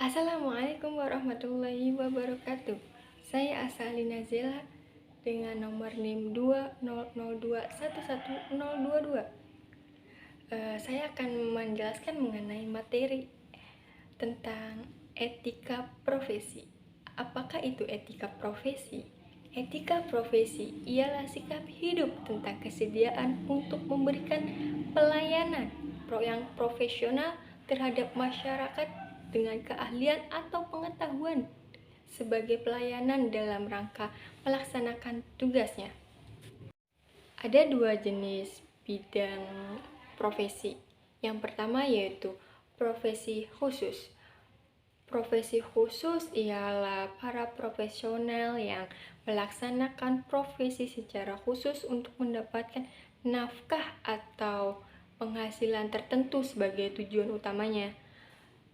Assalamualaikum warahmatullahi wabarakatuh. Saya Asalina Zela dengan nomor NIM 200211022. Saya akan menjelaskan mengenai materi tentang etika profesi. Apakah itu etika profesi? Etika profesi ialah sikap hidup tentang kesediaan untuk memberikan pelayanan yang profesional terhadap masyarakat dengan keahlian atau pengetahuan sebagai pelayanan dalam rangka melaksanakan tugasnya. Ada dua jenis bidang profesi. Yang pertama yaitu profesi khusus. Profesi khusus ialah para profesional yang melaksanakan profesi secara khusus untuk mendapatkan nafkah atau penghasilan tertentu sebagai tujuan utamanya.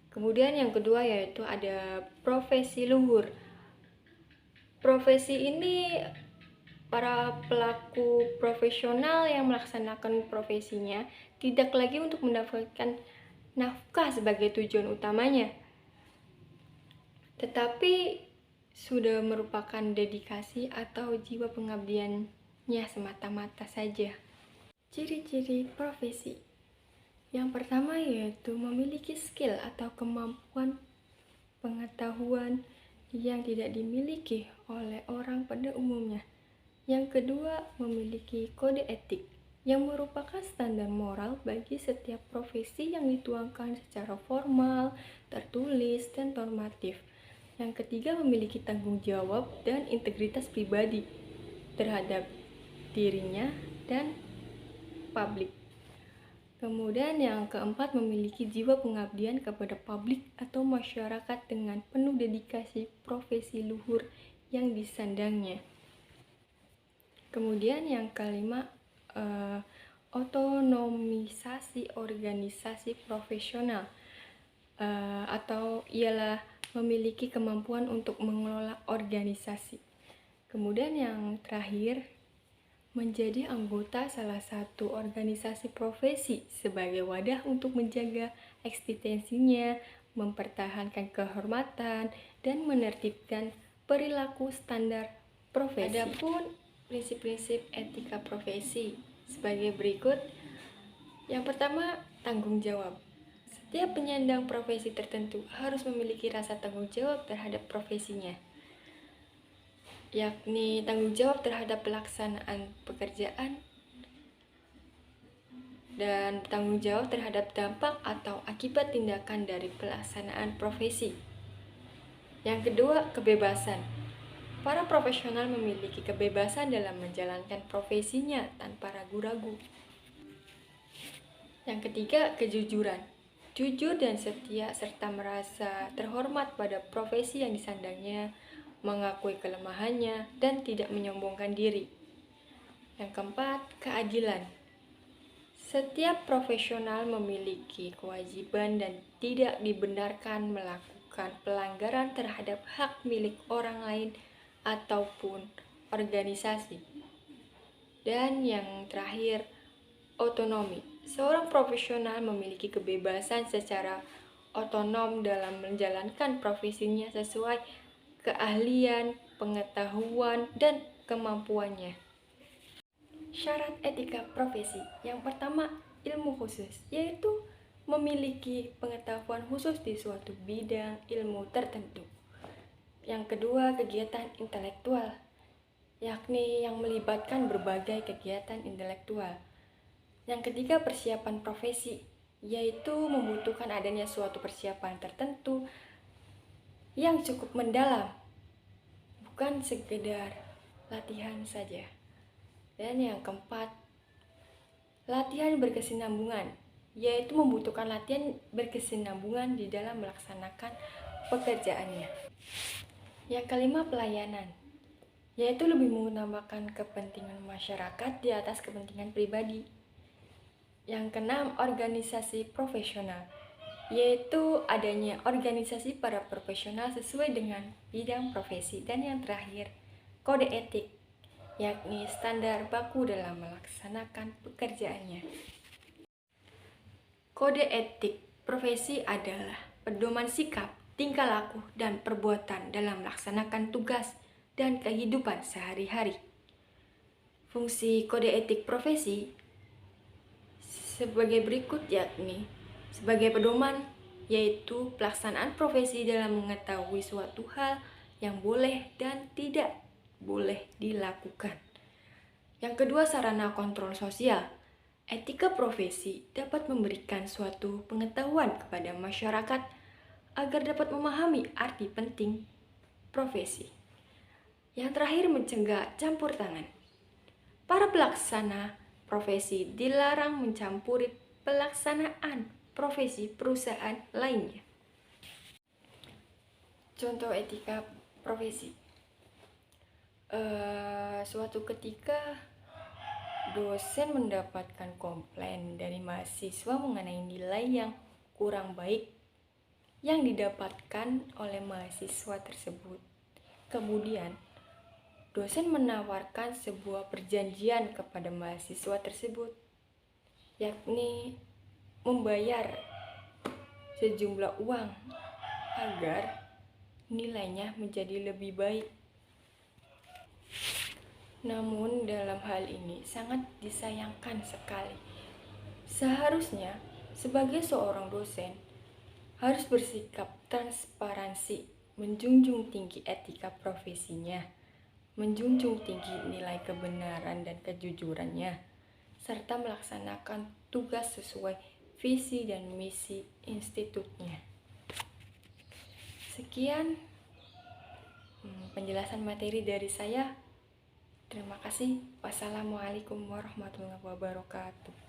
Kemudian yang kedua yaitu ada profesi luhur. Profesi ini para pelaku profesional yang melaksanakan profesinya tidak lagi untuk mendapatkan nafkah sebagai tujuan utamanya, tetapi sudah merupakan dedikasi atau jiwa pengabdiannya semata-mata saja. Ciri-ciri profesi. Yang pertama yaitu memiliki skill atau kemampuan pengetahuan yang tidak dimiliki oleh orang pada umumnya. Yang kedua, memiliki kode etik yang merupakan standar moral bagi setiap profesi yang dituangkan secara formal, tertulis, dan normatif. Yang ketiga, memiliki tanggung jawab dan integritas pribadi terhadap dirinya dan publik. Kemudian yang keempat, memiliki jiwa pengabdian kepada publik atau masyarakat dengan penuh dedikasi profesi luhur yang disandangnya. Kemudian yang kelima, otonomisasi organisasi profesional atau ialah memiliki kemampuan untuk mengelola organisasi. Kemudian yang terakhir, menjadi anggota salah satu organisasi profesi sebagai wadah untuk menjaga eksistensinya, mempertahankan kehormatan, dan menertibkan perilaku standar profesi. Adapun prinsip-prinsip etika profesi sebagai berikut. Yang pertama, tanggung jawab. Setiap penyandang profesi tertentu harus memiliki rasa tanggung jawab terhadap profesinya, yakni tanggung jawab terhadap pelaksanaan pekerjaan dan tanggung jawab terhadap dampak atau akibat tindakan dari pelaksanaan profesi. Yang kedua, kebebasan. Para profesional memiliki kebebasan dalam menjalankan profesinya tanpa ragu-ragu. Yang ketiga, kejujuran. Jujur dan setia serta merasa terhormat pada profesi yang disandangnya, mengakui kelemahannya, dan tidak menyombongkan diri. Yang keempat, keadilan. Setiap profesional memiliki kewajiban dan tidak dibenarkan melakukan pelanggaran terhadap hak milik orang lain ataupun organisasi. Dan yang terakhir, otonomi. Seorang profesional memiliki kebebasan secara otonom dalam menjalankan profesinya sesuai keahlian, pengetahuan, dan kemampuannya. Syarat etika profesi. Yang pertama, ilmu khusus, yaitu memiliki pengetahuan khusus di suatu bidang ilmu tertentu. Yang kedua, kegiatan intelektual, yakni yang melibatkan berbagai kegiatan intelektual. Yang ketiga, persiapan profesi, yaitu membutuhkan adanya suatu persiapan tertentu yang cukup mendalam, bukan sekedar latihan saja. Dan yang keempat, latihan berkesinambungan, yaitu membutuhkan latihan berkesinambungan di dalam melaksanakan pekerjaannya. Yang kelima, pelayanan, yaitu lebih mengutamakan kepentingan masyarakat di atas kepentingan pribadi. Yang keenam, organisasi profesional, yaitu adanya organisasi para profesional sesuai dengan bidang profesi. Dan yang terakhir, kode etik, yakni standar baku dalam melaksanakan pekerjaannya. Kode etik profesi adalah pedoman sikap tingkah laku dan perbuatan dalam melaksanakan tugas dan kehidupan sehari-hari. Fungsi kode etik profesi sebagai berikut, yakni sebagai pedoman, yaitu pelaksanaan profesi dalam mengetahui suatu hal yang boleh dan tidak boleh dilakukan. Yang kedua, sarana kontrol sosial. Etika profesi dapat memberikan suatu pengetahuan kepada masyarakat agar dapat memahami arti penting profesi. Yang terakhir, mencegah campur tangan. Para pelaksana profesi dilarang mencampuri pelaksanaan profesi perusahaan lainnya. Contoh etika profesi. Suatu ketika dosen mendapatkan komplain dari mahasiswa mengenai nilai yang kurang baik yang didapatkan oleh mahasiswa tersebut. Kemudian, dosen menawarkan sebuah perjanjian kepada mahasiswa tersebut, yakni membayar sejumlah uang agar nilainya menjadi lebih baik. Namun dalam hal ini sangat disayangkan sekali. Seharusnya sebagai seorang dosen harus bersikap transparansi, menjunjung tinggi etika profesinya, menjunjung tinggi nilai kebenaran dan kejujurannya, serta melaksanakan tugas sesuai visi dan misi institutnya. Sekian penjelasan materi dari saya. Terima kasih. Wassalamualaikum warahmatullahi wabarakatuh.